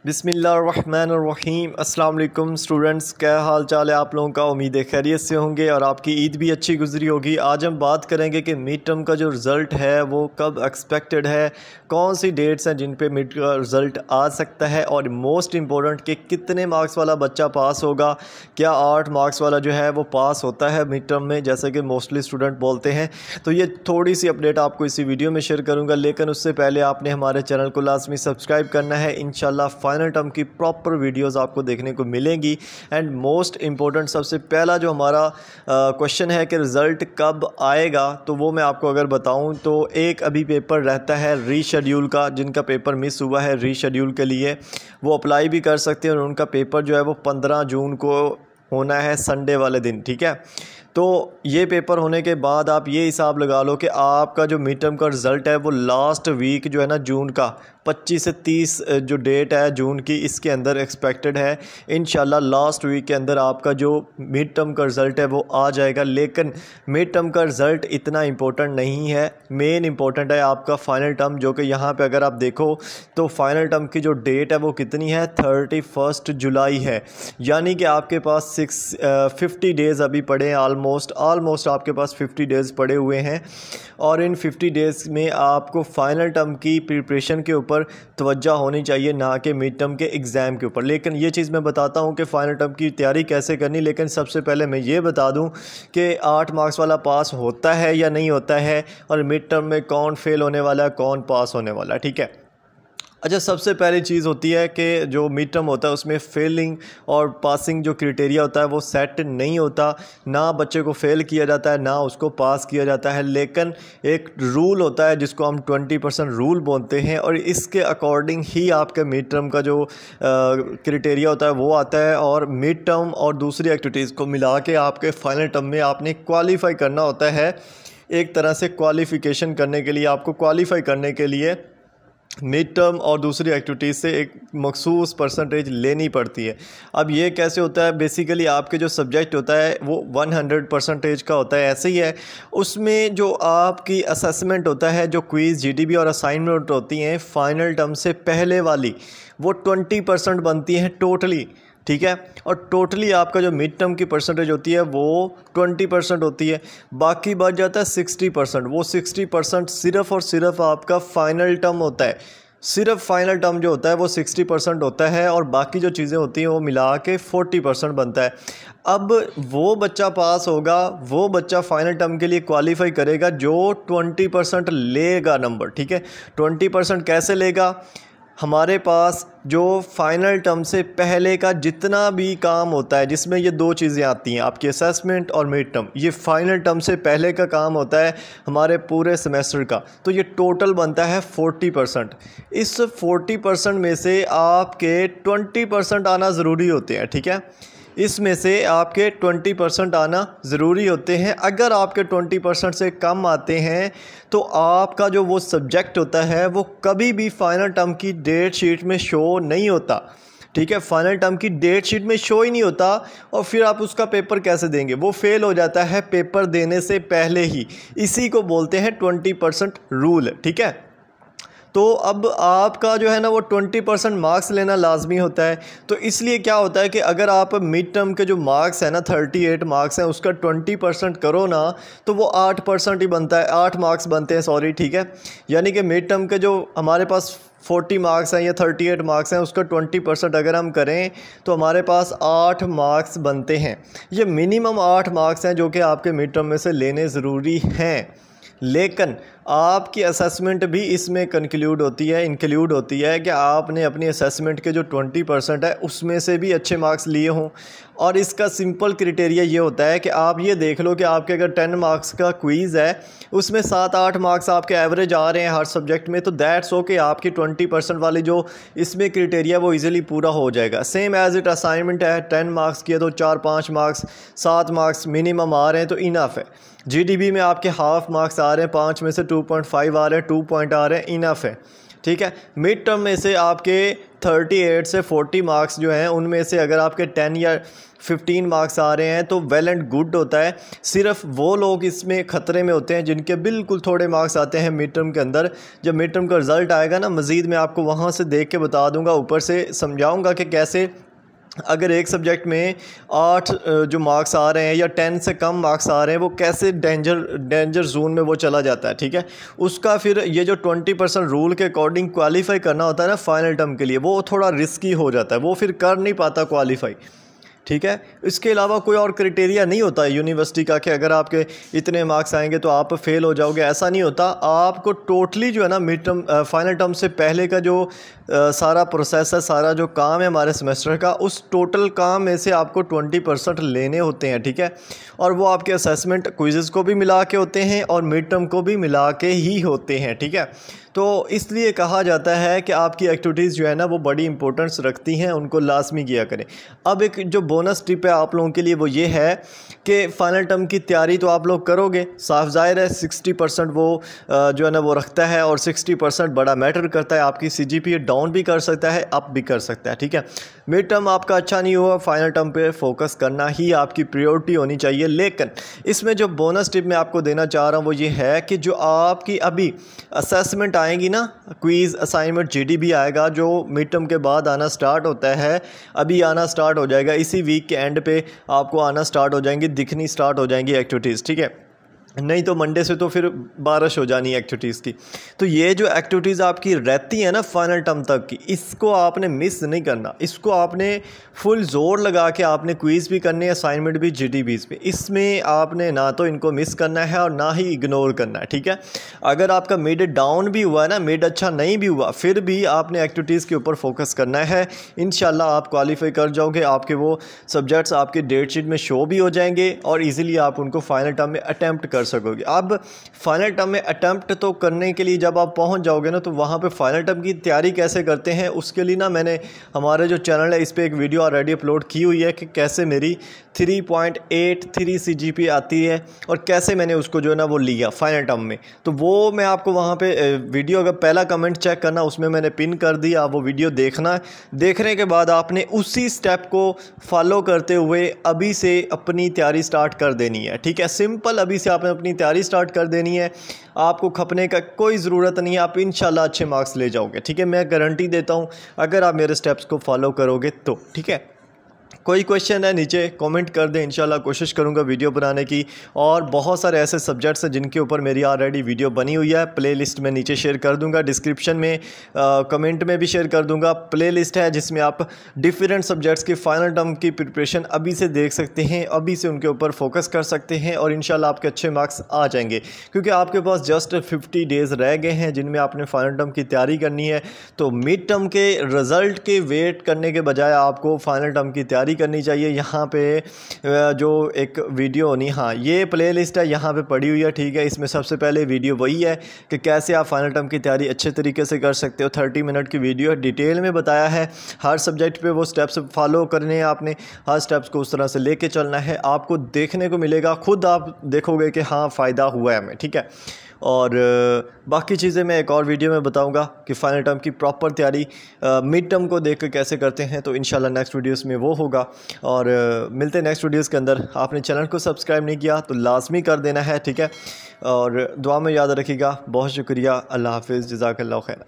बिस्मिल्लाहिर्रहमानिर्रहीम। अस्सलाम वालेकुम स्टूडेंट्स, क्या हाल चाल है आप लोगों का। उम्मीद है खैरियत से होंगे और आपकी ईद भी अच्छी गुजरी होगी। आज हम बात करेंगे कि मिड टर्म का जो रिज़ल्ट है वो कब एक्सपेक्टेड है, कौन सी डेट्स हैं जिन पे मिड का रिज़ल्ट आ सकता है और मोस्ट इम्पोर्टेंट कि कितने मार्क्स वाला बच्चा पास होगा। क्या 8 मार्क्स वाला जो है वो पास होता है मिड टर्म में, जैसे कि मोस्टली स्टूडेंट बोलते हैं। तो ये थोड़ी सी अपडेट आपको इसी वीडियो में शेयर करूँगा, लेकिन उससे पहले आपने हमारे चैनल को लाजमी सब्सक्राइब करना है। इंशाल्लाह फाइनल टर्म की प्रॉपर वीडियोस आपको देखने को मिलेंगी। एंड मोस्ट इम्पोर्टेंट सबसे पहला जो हमारा क्वेश्चन है कि रिज़ल्ट कब आएगा, तो वो मैं आपको अगर बताऊं तो एक अभी पेपर रहता है रीशेड्यूल का। जिनका पेपर मिस हुआ है रीशेड्यूल के लिए वो अप्लाई भी कर सकते हैं और उनका पेपर जो है वो 15 जून को होना है, संडे वाले दिन। ठीक है, तो ये पेपर होने के बाद आप ये हिसाब लगा लो कि आपका जो मिड टर्म का रिज़ल्ट है वो लास्ट वीक जो है ना जून का 25 से 30 जो डेट है जून की, इसके अंदर एक्सपेक्टेड है। इंशाल्लाह लास्ट वीक के अंदर आपका जो मिड टर्म का रिज़ल्ट है वो आ जाएगा। लेकिन मिड टर्म का रिज़ल्ट इतना इम्पोर्टेंट नहीं है, मेन इम्पोर्टेंट है आपका फ़ाइनल टर्म, जो कि यहाँ पे अगर आप देखो तो फ़ाइनल टर्म की जो डेट है वो कितनी है, 31 जुलाई है। यानी कि आपके पास 50 डेज़ अभी पड़े हैं, ऑलमोस्ट आपके पास 50 डेज़ पड़े हुए हैं। और इन 50 डेज़ में आपको फ़ाइनल टर्म की प्रिपरेशन के ऊपर तवज्जो होनी चाहिए, ना कि मिड टर्म के एग्ज़ाम के ऊपर। लेकिन ये चीज़ मैं बताता हूँ कि फ़ाइनल टर्म की तैयारी कैसे करनी। लेकिन सबसे पहले मैं ये बता दूँ कि 8 मार्क्स वाला पास होता है या नहीं होता है, और मिड टर्म में कौन फेल होने वाला है, कौन पास होने वाला है। ठीक है, अच्छा, सबसे पहली चीज़ होती है कि जो मिड टर्म होता है उसमें फेलिंग और पासिंग जो क्राइटेरिया होता है वो सेट नहीं होता। ना बच्चे को फेल किया जाता है ना उसको पास किया जाता है, लेकिन एक रूल होता है जिसको हम 20% रूल बोलते हैं, और इसके अकॉर्डिंग ही आपके मिड टर्म का जो क्राइटेरिया होता है वो आता है। और मिड टर्म और दूसरी एक्टिविटीज़ को मिला के आपके फाइनल टर्म में आपने क्वालिफ़ाई करना होता है। एक तरह से क्वालिफ़िकेशन करने के लिए, आपको क्वालिफ़ाई करने के लिए मिड टर्म और दूसरी एक्टिविटीज़ से एक मखसूस परसेंटेज लेनी पड़ती है। अब ये कैसे होता है, बेसिकली आपके जो सब्जेक्ट होता है वो 100% का होता है, ऐसे ही है। उसमें जो आपकी असेसमेंट होता है, जो क्विज़, जीडीबी और असाइनमेंट होती हैं फाइनल टर्म से पहले वाली, वो 20% बनती हैं टोटली। ठीक है, और टोटली आपका जो मिड टर्म की परसेंटेज होती है वो 20% होती है। बाकी बच जाता है 60%। वो 60% सिर्फ़ और सिर्फ आपका फ़ाइनल टर्म होता है। सिर्फ फाइनल टर्म जो होता है वो 60% होता है, और बाकी जो चीज़ें होती हैं वो मिला के 40% बनता है। अब वो बच्चा पास होगा, वो बच्चा फाइनल टर्म के लिए क्वालिफाई करेगा जो 20% लेगा नंबर। ठीक है, 20% कैसे लेगा, हमारे पास जो फाइनल टर्म से पहले का जितना भी काम होता है, जिसमें ये दो चीज़ें आती हैं आपकी असेसमेंट और मिड टर्म, ये फाइनल टर्म से पहले का काम होता है हमारे पूरे सेमेस्टर का, तो ये टोटल बनता है 40%। इस 40% में से आपके 20% आना ज़रूरी होते हैं। ठीक है, इसमें से आपके 20% आना ज़रूरी होते हैं। अगर आपके 20% से कम आते हैं तो आपका जो वो सब्जेक्ट होता है वो कभी भी फाइनल टर्म की डेट शीट में शो नहीं होता। ठीक है, फाइनल टर्म की डेट शीट में शो ही नहीं होता, और फिर आप उसका पेपर कैसे देंगे, वो फेल हो जाता है पेपर देने से पहले ही। इसी को बोलते हैं 20% रूल। ठीक है, तो अब आपका जो है ना वो 20% मार्क्स लेना लाजमी होता है। तो इसलिए क्या होता है कि अगर आप मिड टर्म के जो मार्क्स है ना 38 मार्क्स हैं, उसका 20% करो ना तो वो 8% ही बनता है, 8 मार्क्स बनते हैं, सॉरी। ठीक है, यानी कि मिड टर्म के जो हमारे पास 40 मार्क्स हैं या 38 मार्क्स हैं, उसका 20% अगर हम करें तो हमारे पास 8 मार्क्स बनते हैं। ये मिनिमम 8 मार्क्स हैं जो कि आपके मिड टर्म में से लेने ज़रूरी हैं। लेकिन आपकी असेसमेंट भी इसमें इंक्लूड होती है कि आपने अपनी असेसमेंट के जो 20% है उसमें से भी अच्छे मार्क्स लिए हों। और इसका सिंपल क्राइटेरिया ये होता है कि आप ये देख लो कि आपके अगर 10 मार्क्स का क्विज़ है, उसमें 7-8 मार्क्स आपके एवरेज आ रहे हैं हर सब्जेक्ट में, तो दैट्स ओके, आपकी 20% वाली जो इसमें क्राइटेरिया वो इजीली पूरा हो जाएगा। सेम एज इट असाइनमेंट है, 10 मार्क्स की है तो 4-5 मार्क्स, 7 मार्क्स मिनिमम आ रहे हैं तो इनफ है। जीडीबी में आपके हाफ मार्क्स आ रहे हैं, 5 में से 2.5 आ रहे हैं, 2 पॉइंट आ रहे हैं, इनफ है। ठीक है। मिड टर्म में से आपके 38 से 40 मार्क्स जो हैं उनमें से अगर आपके 10 या 15 मार्क्स आ रहे हैं तो वेल एंड गुड होता है। सिर्फ वो लोग इसमें ख़तरे में होते हैं जिनके बिल्कुल थोड़े मार्क्स आते हैं मिड टर्म के अंदर। जब मिड टर्म का रिज़ल्ट आएगा ना, मज़ीद मैं आपको वहाँ से देख के बता दूँगा, ऊपर से समझाऊँगा कि कैसे अगर एक सब्जेक्ट में 8 जो मार्क्स आ रहे हैं या 10 से कम मार्क्स आ रहे हैं वो कैसे डेंजर जोन में वो चला जाता है। ठीक है, उसका फिर ये जो 20% रूल के अकॉर्डिंग क्वालिफाई करना होता है ना फाइनल टर्म के लिए, वो थोड़ा रिस्की हो जाता है, वो फिर कर नहीं पाता क्वालिफाई। ठीक है, इसके अलावा कोई और क्राइटेरिया नहीं होता है यूनिवर्सिटी का कि अगर आपके इतने मार्क्स आएंगे तो आप फेल हो जाओगे, ऐसा नहीं होता। आपको टोटली जो है ना मिड टर्म फाइनल टर्म से पहले का जो सारा प्रोसेस है, सारा जो काम है हमारे सेमेस्टर का, उस टोटल काम में से आपको 20% लेने होते हैं। ठीक है, और वो आपके असेसमेंट क्विज़ को भी मिला के होते हैं और मिड टर्म को भी मिला के ही होते हैं। ठीक है, तो इसलिए कहा जाता है कि आपकी एक्टिविटीज़ जो है ना वो बड़ी इंपॉर्टेंस रखती हैं, उनको लाजमी किया करें। अब एक जो बोनस टिप है आप लोगों के लिए वो ये है कि फ़ाइनल टर्म की तैयारी तो आप लोग करोगे, साफ ज़ाहिर है 60% वो जो है ना वो रखता है और 60% बड़ा मैटर करता है। आपकी CGPA डाउन भी कर सकता है, अप भी कर सकता है। ठीक है, मिड टर्म आपका अच्छा नहीं हुआ, फाइनल टर्म पे फोकस करना ही आपकी प्रायोरिटी होनी चाहिए। लेकिन इसमें जो बोनस टिप मैं आपको देना चाह रहा हूँ वो ये है कि जो आपकी अभी असेसमेंट आएंगी ना, क्विज़ असाइनमेंट GDB आएगा जो मिड टर्म के बाद आना स्टार्ट होता है, अभी आना स्टार्ट हो जाएगा, इसी वीक के एंड पे आपको आना स्टार्ट हो जाएंगी, दिखनी स्टार्ट हो जाएंगी एक्टिविटीज़। ठीक है, नहीं तो मंडे से तो फिर बारिश हो जानी है एक्टिविटीज़ की। तो ये जो एक्टिविटीज़ आपकी रहती है ना फाइनल टर्म तक की, इसको आपने मिस नहीं करना, इसको आपने फुल जोर लगा के आपने क्विज़ भी करने, असाइनमेंट भी, GDBs भी, इसमें आपने ना तो इनको मिस करना है और ना ही इग्नोर करना है। ठीक है, अगर आपका मिड डाउन भी हुआ है ना, मिड अच्छा नहीं भी हुआ, फिर भी आपने एक्टिविटीज़ के ऊपर फोकस करना है। इंशाल्लाह आप क्वालिफाई कर जाओगे, आपके वो सब्जेक्ट्स आपके डेट शीट में शो भी हो जाएंगे और ईज़िली आप उनको फाइनल टर्म में अटैम्प्ट कर सकोगे। अब फाइनल टर्म में अटैम्प्ट तो करने के लिए जब आप पहुंच जाओगे ना, तो वहां पे फाइनल टर्म की तैयारी कैसे करते हैं उसके लिए ना मैंने हमारे जो चैनल है इस पे एक वीडियो ऑलरेडी अपलोड की हुई है कि कैसे मेरी 3.83 CGPA आती है और कैसे मैंने उसको जो है ना वो लिया फाइनल टर्म में। तो वो मैं आपको वहाँ पे वीडियो, अगर पहला कमेंट चेक करना उसमें मैंने पिन कर दिया, वो वीडियो देखना है। देखने के बाद आपने उसी स्टेप को फॉलो करते हुए अभी से अपनी तैयारी स्टार्ट कर देनी है। ठीक है, सिंपल अभी से आपने अपनी तैयारी स्टार्ट कर देनी है, आपको खपने का कोई ज़रूरत नहीं है, आप इंशाल्लाह अच्छे मार्क्स ले जाओगे। ठीक है, मैं गारंटी देता हूँ अगर आप मेरे स्टेप्स को फॉलो करोगे तो। ठीक है, कोई क्वेश्चन है नीचे कमेंट कर दें, इंशाल्लाह कोशिश करूंगा वीडियो बनाने की। और बहुत सारे ऐसे सब्जेक्ट्स हैं जिनके ऊपर मेरी ऑलरेडी वीडियो बनी हुई है, प्लेलिस्ट में नीचे शेयर कर दूंगा, डिस्क्रिप्शन में कमेंट में भी शेयर कर दूंगा। प्लेलिस्ट है जिसमें आप डिफरेंट सब्जेक्ट्स के फाइनल टर्म की प्रिपरेशन अभी से देख सकते हैं, अभी से उनके ऊपर फोकस कर सकते हैं और इंशाल्लाह आपके अच्छे मार्क्स आ जाएंगे, क्योंकि आपके पास जस्ट 50 डेज़ रह गए हैं जिनमें आपने फाइनल टर्म की तैयारी करनी है। तो मिड टर्म के रिज़ल्ट के वेट करने के बजाय आपको फाइनल टर्म की तैयारी करनी चाहिए। यहाँ पे जो एक वीडियो नहीं, हाँ ये प्लेलिस्ट है यहाँ पे पड़ी हुई है। ठीक है, इसमें सबसे पहले वीडियो वही है कि कैसे आप फाइनल टर्म की तैयारी अच्छे तरीके से कर सकते हो। 30 मिनट की वीडियो है, डिटेल में बताया है हर सब्जेक्ट पे, वो स्टेप्स फॉलो करने हैं आपने, हर स्टेप्स को उस तरह से लेके चलना है, आपको देखने को मिलेगा, खुद आप देखोगे कि हाँ फ़ायदा हुआ है हमें। ठीक है, और बाकी चीज़ें मैं एक और वीडियो में बताऊंगा कि फाइनल टर्म की प्रॉपर तैयारी मिड टर्म को देख कर कैसे करते हैं। तो इंशाल्लाह नेक्स्ट वीडियोस में वो होगा। और मिलते हैं नेक्स्ट वीडियोस के अंदर। आपने चैनल को सब्सक्राइब नहीं किया तो लाजमी कर देना है। ठीक है, और दुआ में याद रखिएगा। बहुत शुक्रिया। अल्लाह हाफिज़, जज़ाकल्लाह खैर।